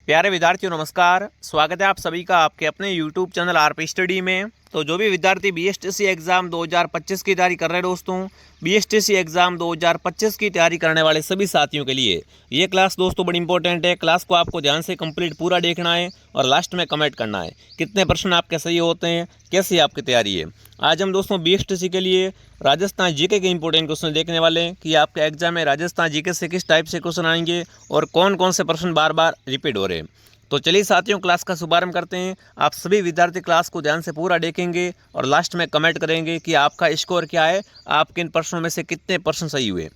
प्यारे विद्यार्थियों नमस्कार। स्वागत है आप सभी का आपके अपने YouTube चैनल आरपी स्टडी में। तो जो भी विद्यार्थी बीएसटीसी एग्ज़ाम 2025 की तैयारी कर रहे हैं दोस्तों, बीएसटीसी एग्ज़ाम 2025 की तैयारी करने वाले सभी साथियों के लिए ये क्लास दोस्तों बड़ी इंपॉर्टेंट है। क्लास को आपको ध्यान से कंप्लीट पूरा देखना है और लास्ट में कमेंट करना है कितने प्रश्न आपके सही होते हैं, कैसी आपकी तैयारी है। आज हम दोस्तों बीएसटीसी के लिए राजस्थान जीके के इंपॉर्टेंट क्वेश्चन देखने वाले हैं कि आपके एग्जाम में राजस्थान जीके से किस टाइप से क्वेश्चन आएंगे और कौन कौन से प्रश्न बार बार रिपीट हो रहे हैं। तो चलिए साथियों क्लास का शुभारंभ करते हैं। आप सभी विद्यार्थी क्लास को ध्यान से पूरा देखेंगे और लास्ट में कमेंट करेंगे कि आपका स्कोर क्या है, आप किन प्रश्नों में से कितने प्रश्न सही हुए।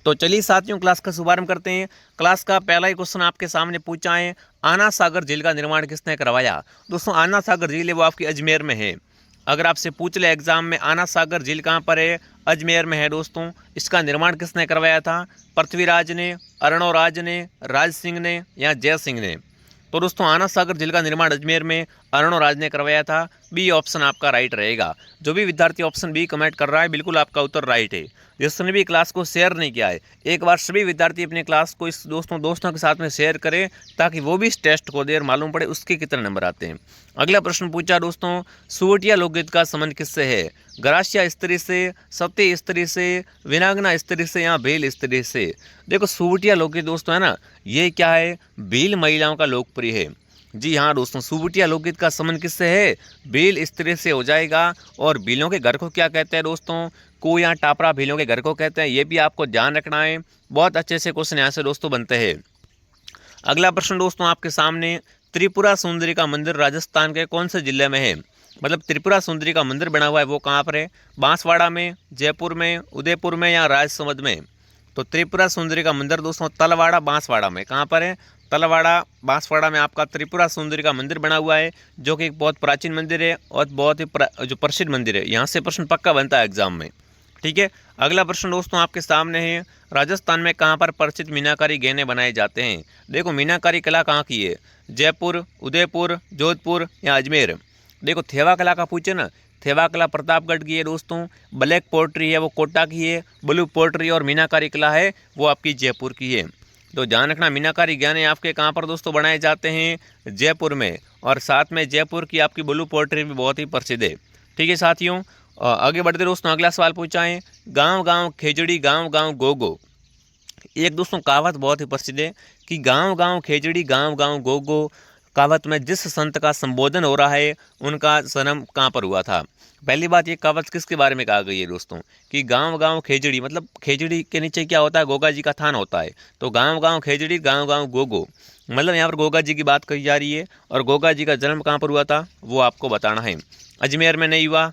तो चलिए साथियों क्लास का शुभारंभ करते हैं। क्लास का पहला ही क्वेश्चन आपके सामने पूछा है, आना सागर झील का निर्माण किसने करवाया। दोस्तों आना सागर झील है वो आपकी अजमेर में है। अगर आपसे पूछ ले एग्जाम में आना सागर झील कहाँ पर है, अजमेर में है दोस्तों। इसका निर्माण किसने करवाया था, पृथ्वीराज ने, अर्णोराज ने, राज सिंह ने या जय सिंह ने। तो दोस्तों आना सागर झील का निर्माण अजमेर में अर्णोराज ने करवाया था। बी ऑप्शन आपका राइट रहेगा। जो भी विद्यार्थी ऑप्शन बी कमेंट कर रहा है बिल्कुल आपका उत्तर राइट है। जिसने भी क्लास को शेयर नहीं किया है एक बार सभी विद्यार्थी अपने क्लास को इस दोस्तों के साथ में शेयर करें ताकि वो भी इस टेस्ट को देर मालूम पड़े उसके कितने नंबर आते हैं। अगला प्रश्न पूछा दोस्तों, सुवटिया लोकगीत का संबंध किससे है, गरासिया स्त्री से, सत्य स्त्री से, विनागना स्त्री से या भील स्त्री से। देखो सुवटिया लोकगीत दोस्तों है ना, ये क्या है, भील महिलाओं का लोकप्रिय है। जी हाँ दोस्तों, सुवटिया लोकगीत का संबंध किससे है, भील स्त्री से हो जाएगा। और भीलों के घर को क्या कहते हैं दोस्तों, को या टापरा भीलों के घर को कहते हैं। ये भी आपको ध्यान रखना है। बहुत अच्छे से क्वेश्चन यहाँ से दोस्तों बनते हैं। अगला प्रश्न दोस्तों आपके सामने, त्रिपुरा सुंदरी का मंदिर राजस्थान के कौन से जिले में है। मतलब त्रिपुरा सुंदरी का मंदिर बना हुआ है वो कहाँ पर है, बांसवाड़ा में, जयपुर में, उदयपुर में या राजसमंद में। तो त्रिपुरा सुंदरी का मंदिर दोस्तों तलवाड़ा बांसवाड़ा में, कहाँ पर है, तलवाड़ा बांसवाड़ा में आपका त्रिपुरा सुंदरी का मंदिर बना हुआ है, जो कि एक बहुत प्राचीन मंदिर है और बहुत ही जो प्रसिद्ध मंदिर है। यहाँ से प्रश्न पक्का बनता है एग्जाम में। ठीक है। अगला प्रश्न दोस्तों आपके सामने है, राजस्थान में कहाँ पर प्रसिद्ध मीनाकारी गहने बनाए जाते हैं। देखो मीनाकारी कला कहाँ की है, जयपुर, उदयपुर, जोधपुर या अजमेर। देखो थेवा कला का पूछे ना, थेवा कला प्रतापगढ़ की है दोस्तों। ब्लैक पोर्ट्री है वो कोटा की है। ब्लू पोर्ट्री और मीनाकारी कला है वो आपकी जयपुर की है। तो ध्यान रखना मीनाकारी गहने आपके कहाँ पर दोस्तों बनाए जाते हैं, जयपुर में। और साथ में जयपुर की आपकी ब्लू पोर्ट्री भी बहुत ही प्रसिद्ध है। ठीक है साथियों, आगे बढ़ते दोस्तों अगला सवाल पूछा है, गांव गांव खेजड़ी गांव गांव गोगो। एक दोस्तों कहावत बहुत ही प्रसिद्ध है कि गांव गांव खेजड़ी गांव गांव गोगो। कहावत में जिस संत का संबोधन हो रहा है उनका जन्म कहाँ पर हुआ था। पहली बात ये कहावत किसके बारे में कहा गई है दोस्तों कि गांव गांव खेजड़ी, मतलब खेजड़ी के नीचे क्या होता है, गोगा जी का थान होता है। तो गांव गांव खेजड़ी गांव गांव गोगो, मतलब यहाँ पर गोगा जी की बात कही जा रही है। और गोगा जी का जन्म कहाँ पर हुआ था वो आपको बताना है। अजमेर में नहीं हुआ,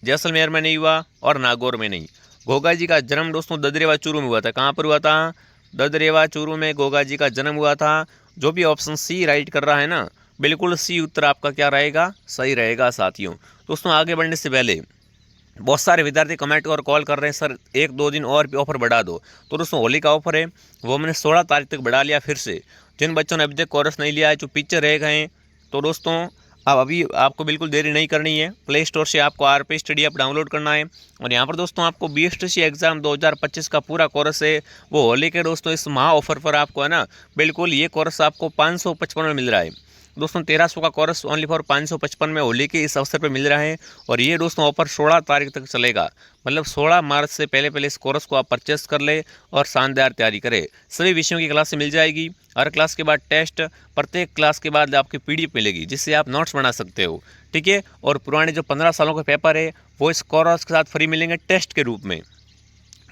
जैसलमेर में नहीं हुआ और नागौर में नहीं। गोगा जी का जन्म दोस्तों ददरेवा चूरू में हुआ था। कहाँ पर हुआ था, ददरेवा चूरू में गोगा जी का जन्म हुआ था। जो भी ऑप्शन सी राइट कर रहा है ना, बिल्कुल सी उत्तर आपका क्या रहेगा, सही रहेगा साथियों। दोस्तों आगे बढ़ने से पहले बहुत सारे विद्यार्थी कमेंट और कॉल कर रहे हैं सर 1-2 दिन और भी ऑफर बढ़ा दो। तो दोस्तों होली का ऑफर है वो मैंने 16 तारीख तक बढ़ा लिया फिर से। जिन बच्चों ने अभी तक कोर्स नहीं लिया है, जो पीछे रह गए हैं, तो दोस्तों अब अभी आपको बिल्कुल देरी नहीं करनी है। प्ले स्टोर से आपको आरपी स्टडी ऐप डाउनलोड करना है। और यहाँ पर दोस्तों आपको बीएसटीसी एग्जाम 2025 का पूरा कोर्स है वो होली के दोस्तों इस महा ऑफर पर आपको है ना, बिल्कुल ये कोर्स आपको 555 में मिल रहा है दोस्तों। 1300 का कोर्स ओनली फॉर 555 में होली के इस अवसर पर मिल रहा है। और ये दोस्तों ऑफर 16 तारीख तक चलेगा, मतलब 16 मार्च से पहले इस कोर्स को आप परचेस कर ले और शानदार तैयारी करें। सभी विषयों की क्लास मिल जाएगी। हर क्लास के बाद टेस्ट, प्रत्येक क्लास के बाद आपकी पीडीएफ मिलेगी जिससे आप नोट्स बना सकते हो। ठीक है। और पुराने जो 15 सालों के पेपर है वो इस कोर्स के साथ फ्री मिलेंगे टेस्ट के रूप में।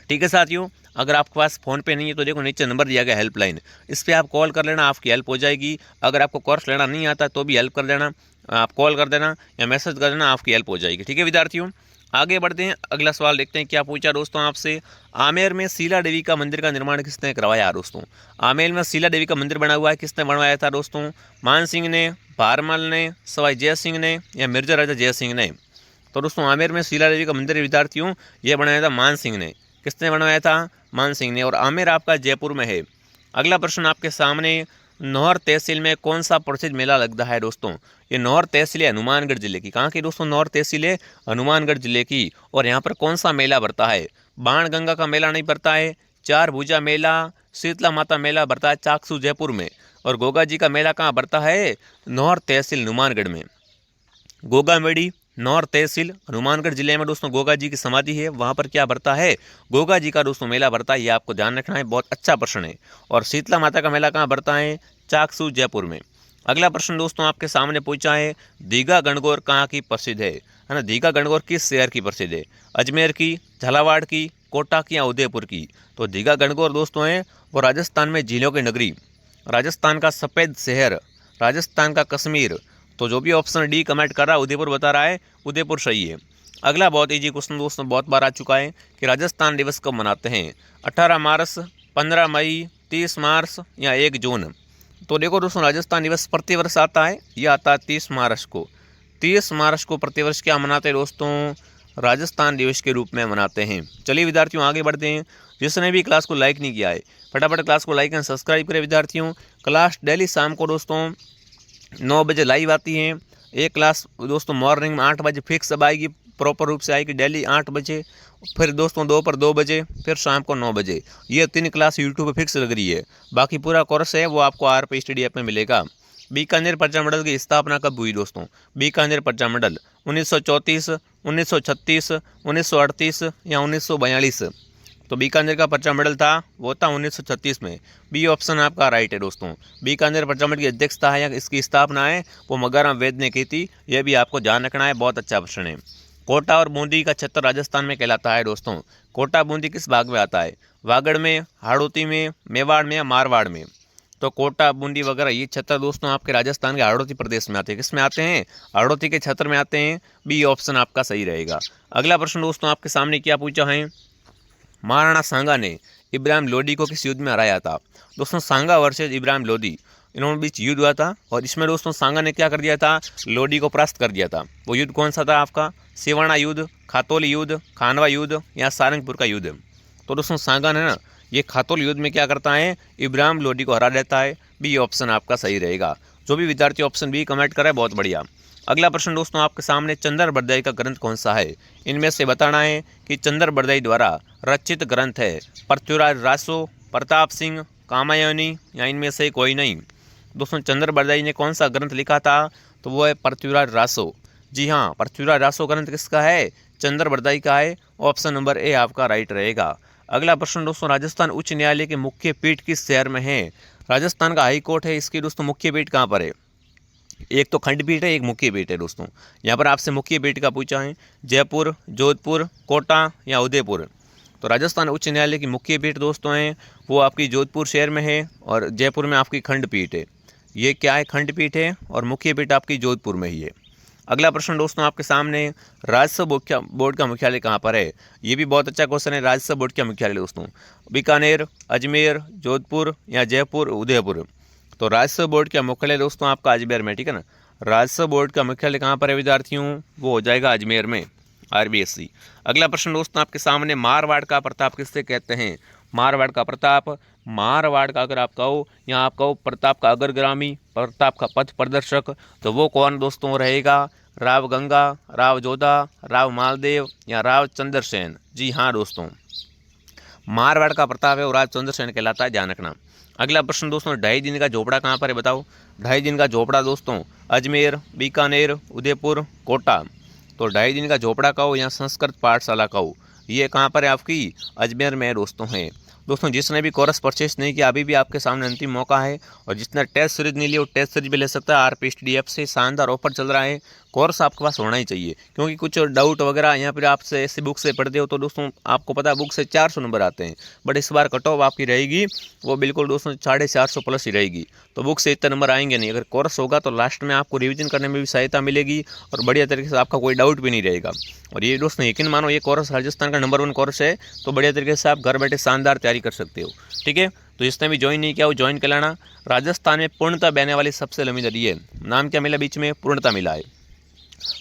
ठीक है साथियों, अगर आपके पास फ़ोन पे नहीं है तो देखो नीचे नंबर दिया गया हेल्पलाइन, इस पर आप कॉल कर लेना, आपकी हेल्प हो जाएगी। अगर आपको कोर्स लेना नहीं आता तो भी हेल्प कर देना, आप कॉल कर देना या मैसेज कर देना, आपकी हेल्प हो जाएगी। ठीक है विद्यार्थियों, आगे बढ़ते हैं। अगला सवाल देखते हैं क्या पूछा दोस्तों आपसे, आमेर में शीला देवी का मंदिर का निर्माण किसने करवाया दोस्तों। आमेर में शीला देवी का मंदिर बना हुआ है, किसने बनवाया था दोस्तों, मान सिंह ने, भारमल ने, सवाई जय सिंह ने या मिर्जा राजा जय सिंह ने। तो दोस्तों आमेर में शीला देवी का मंदिर विद्यार्थियों ये बनाया था मान सिंह ने। किसने बनवाया था, मान सिंह ने। और आमेर आपका जयपुर में है। अगला प्रश्न आपके सामने, नौहर तहसील में कौन सा प्रसिद्ध मेला लगता है दोस्तों। ये नौहर तहसील है हनुमानगढ़ जिले की। कहाँ की दोस्तों, नौहर तहसील है हनुमानगढ़ जिले की। और यहाँ पर कौन सा मेला भरता है, बाण गंगा का मेला नहीं भरता है, चार भुजा मेला, शीतला माता मेला भरता है चाकसू जयपुर में। और गोगा जी का मेला कहाँ पड़ता है? नौर तहसील हनुमानगढ़ में। गोगा मेड़ी नौर तहसील हनुमानगढ़ जिले में दोस्तों गोगा जी की समाधि है, वहाँ पर क्या बढ़ता है? गोगा जी का दोस्तों मेला बढ़ता है, ये आपको ध्यान रखना है, बहुत अच्छा प्रश्न है। और शीतला माता का मेला कहाँ बढ़ता है? चाकसू जयपुर में। अगला प्रश्न दोस्तों आपके सामने पूछा है, दीघा गणगौर कहाँ की प्रसिद्ध है ना? दीघा गणगौर किस शहर की प्रसिद्ध है? अजमेर की, झालावाड़ की, कोटा की या उदयपुर की? तो दीघा गणगौर दोस्तों है वो राजस्थान में झीलों की नगरी, राजस्थान का सफ़ेद शहर, राजस्थान का कश्मीर। तो जो भी ऑप्शन डी कमेंट कर रहा है उदयपुर बता रहा है, उदयपुर सही है। अगला बहुत ईजी क्वेश्चन दोस्तों बहुत बार आ चुका है कि राजस्थान दिवस कब मनाते हैं? 18 मार्च, 15 मई, 30 मार्च या 1 जून? तो देखो दोस्तों राजस्थान दिवस प्रतिवर्ष आता है, ये आता है 30 मार्च को। 30 मार्च को प्रतिवर्ष क्या मनाते हैं दोस्तों? राजस्थान दिवस के रूप में मनाते हैं। चलिए विद्यार्थियों आगे बढ़ते हैं। जिसने भी क्लास को लाइक नहीं किया है फटाफट क्लास को लाइक एंड सब्सक्राइब करें विद्यार्थियों। क्लास डेली शाम को दोस्तों 9 बजे लाइव आती है। एक क्लास दोस्तों मॉर्निंग में 8 बजे फिक्स अब आएगी, प्रॉपर रूप से आएगी डेली 8 बजे, फिर दोस्तों दोपहर 2 बजे, फिर शाम को 9 बजे। ये 3 क्लास यूट्यूब पे फिक्स लग रही है। बाकी पूरा कोर्स है वो आपको आरपी स्टडी ऐप में मिलेगा। बीकानेर पर्चा मंडल की स्थापना कब हुई दोस्तों? बीकानेर पर्चा मंडल 1934, 1936, 1938 या 1942? तो बीकानेर का पर्चा मंडल था वो था 1936 में। बी ऑप्शन आपका राइट है दोस्तों। बीकानेर पर्चा मंडल की अध्यक्षता है या इसकी स्थापना है वो मगाराम वैद ने की थी, यह भी आपको ध्यान रखना है, बहुत अच्छा प्रश्न है। कोटा और बूंदी का छत्र राजस्थान में कहलाता है दोस्तों। कोटा बूंदी किस भाग में आता है? वागड़ में, हाड़ौती में, मेवाड़ में या मारवाड़ में? तो कोटा बूंदी वगैरह ये छत्र दोस्तों आपके राजस्थान के हाड़ौती प्रदेश में आते हैं। किस में आते हैं? हाड़ौती के छत्र में आते हैं। बी ऑप्शन आपका सही रहेगा। अगला प्रश्न दोस्तों आपके सामने क्या पूछा है? महाराणा सांगा ने इब्राहिम लोदी को किस युद्ध में हराया था? दोस्तों सांगा वर्सेज इब्राहिम लोदी, इन्होंने बीच युद्ध हुआ था और इसमें दोस्तों सांगा ने क्या कर दिया था? लोदी को परास्त कर दिया था। वो युद्ध कौन सा था आपका? सिवाना युद्ध, खातौली युद्ध, खानवा युद्ध या सारंगपुर का युद्ध? तो दोस्तों सांगा ने ना ये खातौली युद्ध में क्या करता है? इब्राहिम लोदी को हरा देता है। बी ऑप्शन आपका सही रहेगा। जो भी विद्यार्थी ऑप्शन बी कमेंट करे बहुत बढ़िया। अगला प्रश्न दोस्तों आपके सामने चंद्र बरदाई का ग्रंथ कौन सा है? इनमें से बताना है कि चंद्र बरदाई द्वारा रचित ग्रंथ है पृथ्वीराज रासो, प्रताप सिंह, कामायनी या इनमें से कोई नहीं? दोस्तों चंद्र बरदाई ने कौन सा ग्रंथ लिखा था? तो वो है पृथ्वीराज रासो। जी हाँ, पृथ्वीराज रासो ग्रंथ किसका है? चंद्र बरदाई का है। ऑप्शन नंबर ए आपका राइट रहेगा। अगला प्रश्न दोस्तों राजस्थान उच्च न्यायालय की मुख्य पीठ किस शहर में है? राजस्थान का हाई कोर्ट है, इसकी दोस्तों मुख्य पीठ कहाँ पर है? एक तो खंडपीठ है, एक मुख्य पीठ है दोस्तों। यहाँ पर आपसे मुख्य पीठ का पूछा है जयपुर, जोधपुर, कोटा या उदयपुर? तो राजस्थान उच्च न्यायालय की मुख्य पीठ दोस्तों हैं वो आपकी जोधपुर शहर में है और जयपुर में आपकी खंडपीठ है। ये क्या है? खंडपीठ है और मुख्य पीठ आपकी जोधपुर में ही है। अगला प्रश्न दोस्तों आपके सामने राजस्व बोर्ड का मुख्यालय कहाँ पर है? ये भी बहुत अच्छा क्वेश्चन है। राजस्व बोर्ड का मुख्यालय दोस्तों बीकानेर, अजमेर, जोधपुर या जयपुर, उदयपुर? तो राजस्व बोर्ड का मुख्यालय दोस्तों आपका अजमेर में, ठीक है ना। राजस्व बोर्ड का मुख्यालय कहाँ पर है विद्यार्थियों? वो हो जाएगा अजमेर में, RBSC। अगला प्रश्न दोस्तों आपके सामने मारवाड़ का प्रताप किससे कहते हैं? मारवाड़ का प्रताप, मारवाड़ का अगर आप कहो या आप कहो प्रताप का अग्रगामी, प्रताप का पथ प्रदर्शक, तो वो कौन दोस्तों रहेगा? राव गंगा, राव जोधा, राव मालदेव या राव चंद्रसेन? जी हाँ दोस्तों, मारवाड़ का प्रताप है और राव चंद्रसेन कहलाता है, ध्यान रखना। अगला प्रश्न दोस्तों 2.5 दिन का झोपड़ा कहाँ पर है बताओ? 2.5 दिन का झोपड़ा दोस्तों अजमेर, बीकानेर, उदयपुर, कोटा? तो 2.5 दिन का झोपड़ा कहो या संस्कृत पाठशाला कहो, ये कहाँ पर है आपकी? अजमेर में दोस्तों है। दोस्तों जिसने भी कोर्स परचेस नहीं किया अभी भी आपके सामने अंतिम मौका है, और जिसने टेस्ट सीरीज नहीं ली वो टेस्ट सीरीज भी ले सकता है। RP स्टडी ऐप से शानदार ऑफर चल रहा है। कोर्स आपके पास होना ही चाहिए, क्योंकि कुछ डाउट वगैरह यहाँ पर आपसे ऐसी बुक से पढ़ते हो तो दोस्तों आपको पता है बुक से 400 नंबर आते हैं, बट इस बार कट ऑफ आपकी रहेगी वो बिल्कुल दोस्तों 450 प्लस ही रहेगी। तो बुक से इतने नंबर आएंगे नहीं। अगर कोर्स होगा तो लास्ट में आपको रिवीजन करने में भी सहायता मिलेगी और बढ़िया तरीके से आपका कोई डाउट भी नहीं रहेगा। और ये दोस्तों यकीन मानो ये कोर्स राजस्थान का नंबर 1 कोर्स है, तो बढ़िया तरीके से आप घर बैठे शानदार तैयारी कर सकते हो, ठीक है। तो जिसने भी ज्वाइन नहीं किया वो ज्वाइन कर लेना। राजस्थान में पूर्णतः बहने वाली सबसे लंबी नदी है, नाम क्या मिला बीच में? पूर्णतः मिला है।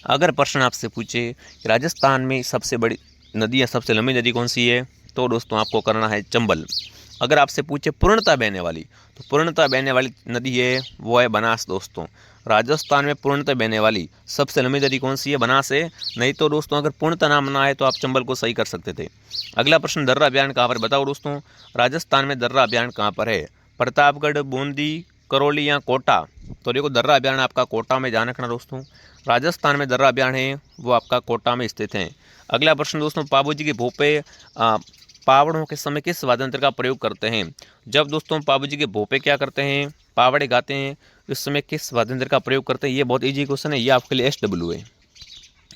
अगर प्रश्न आपसे पूछे कि राजस्थान में सबसे बड़ी नदी या सबसे लंबी नदी कौन सी है, तो दोस्तों आपको करना है चंबल। अगर आपसे पूछे पूर्णतः बहने वाली, तो पूर्णतः बहने वाली नदी है वो है बनास दोस्तों। राजस्थान में पूर्णतः बहने वाली सबसे लंबी नदी कौन सी है? बनास है। नहीं तो दोस्तों अगर पूर्णतः नाम ना आए तो आप चंबल को सही कर सकते थे। अगला प्रश्न दर्रा अभियान कहाँ पर बताओ दोस्तों? राजस्थान में दर्रा अभियान कहाँ पर है? प्रतापगढ़, बूंदी, करौली या कोटा। तो देखो दर्रा अभयारण्य आपका कोटा में, ध्यान रखना दोस्तों। राजस्थान में दर्रा अभयारण्य है वो आपका कोटा में स्थित है। अगला प्रश्न दोस्तों, पाबूजी के भोपे पावड़ों के समय किस वाद्य यंत्र का प्रयोग करते हैं? जब दोस्तों पाबूजी के भोपे क्या करते हैं, पावड़े गाते हैं, इस समय किस वाद्य यंत्र का प्रयोग करते हैं? ये बहुत इजी क्वेश्चन है, ये आपके लिए SW है,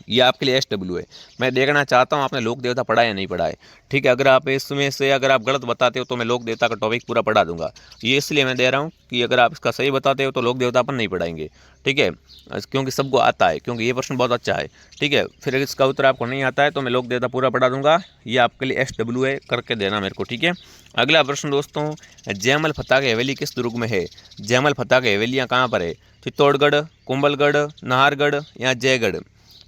ये आपके लिए SW है। मैं देखना चाहता हूँ आपने लोक देवता पढ़ा या नहीं पढ़ा है। ठीक है, अगर आप इसमें से अगर आप गलत बताते हो तो मैं लोक देवता का टॉपिक पूरा पढ़ा दूंगा। ये इसलिए मैं दे रहा हूँ कि अगर आप इसका सही बताते हो तो लोक देवता अपन नहीं पढ़ाएंगे। ठीक है, क्योंकि सबको आता है, क्योंकि ये प्रश्न बहुत अच्छा है। ठीक है, फिर इसका उत्तर आपको नहीं आता है तो मैं लोक देवता पूरा पढ़ा दूंगा। ये आपके लिए SW है, करके देना मेरे को। ठीक है, अगला प्रश्न दोस्तों, जयमल फतह की हवेली किस दुर्ग में है? जयमल फतह की हवेलियाँ कहाँ पर है? चित्तौड़गढ़, कुंभलगढ़, नाहरगढ़ या जयगढ़?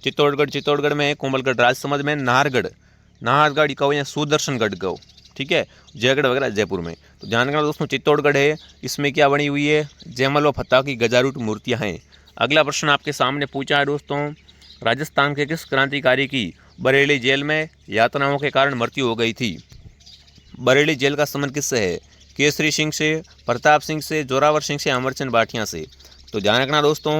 चित्तौड़गढ़ में है, कुंभलगढ़ राजसमंद में, नाहरगढ़ कहो या सुदर्शनगढ़ कहो। ठीक है, जयगढ़ वगैरह जयपुर में। तो ध्यान रखना दोस्तों, चित्तौड़गढ़ है, इसमें क्या बनी हुई है? जयमल व फतह की गजारूट मूर्तियां हैं। अगला प्रश्न आपके सामने पूछा है दोस्तों, राजस्थान के किस क्रांतिकारी की बरेली जेल में यातनाओं के कारण मृत्यु हो गई थी? बरेली जेल का संबंध किससे है? केसरी सिंह से, प्रताप सिंह से, जोरावर सिंह से, अमरचंद भाटिया से? तो ध्यान रखना दोस्तों,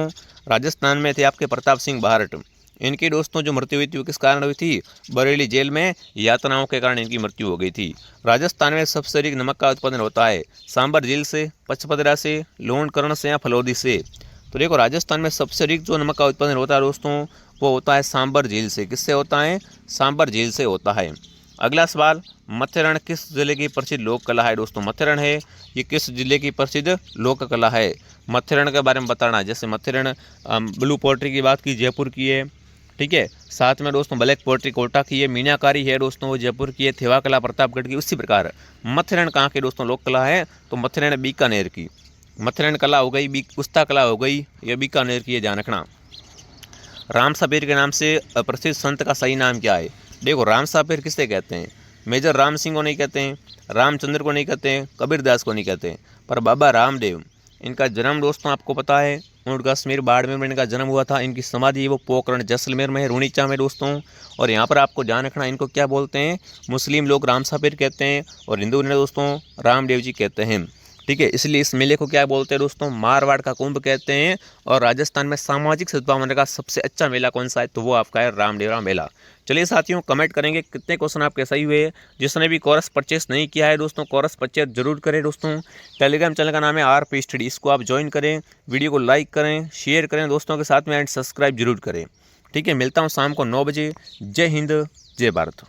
राजस्थान में थे आपके प्रताप सिंह बारट। इनकी दोस्तों जो मृत्यु हुई थी वो किस कारण हुई थी? बरेली जेल में यातनाओं के कारण इनकी मृत्यु हो गई थी। राजस्थान में सबसे अधिक नमक का उत्पादन होता है? सांबर झील से, पचपदरा से, लोणकरण से या फलोदी से? तो देखो राजस्थान में सबसे अधिक जो नमक का उत्पादन होता है दोस्तों वो होता है सांबर झील से। किससे होता है? सांबर झील से होता है। अगला सवाल, मत्स्यरण किस जिले की प्रसिद्ध लोक कला है? दोस्तों मत्स्यरण है ये किस जिले की प्रसिद्ध लोक कला है? मत्स्यरण के बारे में बताना है। जैसे मत्स्यरण ब्लू पोल्ट्री की बात की, जयपुर की है। ठीक है, साथ में दोस्तों ब्लैक पोल्ट्री कोटा की है, मीनाकारी है दोस्तों वो जयपुर की है, थेवा कला प्रतापगढ़ की। उसी प्रकार मत्स्यरण कहाँ की दोस्तों लोक कला है? तो मत्स्यरण बीकानेर की। मत्स्यरण कला हो गई, उस्ता कला हो गई, ये बीकानेर की है, ध्यान रखना। राम सापेर के नाम से प्रसिद्ध संत का सही नाम क्या है? देखो राम सापेर किससे कहते हैं? मेजर राम सिंह को नहीं कहते हैं, रामचंद्र को नहीं कहते हैं, कबीरदास को नहीं कहते हैं, पर बाबा रामदेव, इनका जन्म दोस्तों आपको पता है ऊँट कश्मीर बाड़मेर में इनका जन्म हुआ था। इनकी समाधि वो पोखरण जैसलमेर में है, रुणीचा में दोस्तों। और यहाँ पर आपको ध्यान रखना, इनको क्या बोलते हैं? मुस्लिम लोग राम सापेर कहते हैं और हिंदू ने दोस्तों रामदेव जी कहते हैं। ठीक है, इसलिए इस मेले को क्या बोलते हैं दोस्तों? मारवाड़ का कुंभ कहते हैं। और राजस्थान में सामाजिक सद्भावना का सबसे अच्छा मेला कौन सा है? तो वो आपका है रामदेवरा मेला। चलिए साथियों, कमेंट करेंगे कितने क्वेश्चन आपके सही हुए। जिसने भी कोरस परचेस नहीं किया है दोस्तों, कोरस परचेस जरूर करें दोस्तों। टेलीग्राम चैनल का नाम है RP स्टडी, इसको आप ज्वाइन करें, वीडियो को लाइक करें, शेयर करें दोस्तों के साथ में, एंड सब्सक्राइब जरूर करें। ठीक है, मिलता हूँ शाम को 9 बजे। जय हिंद, जय भारत।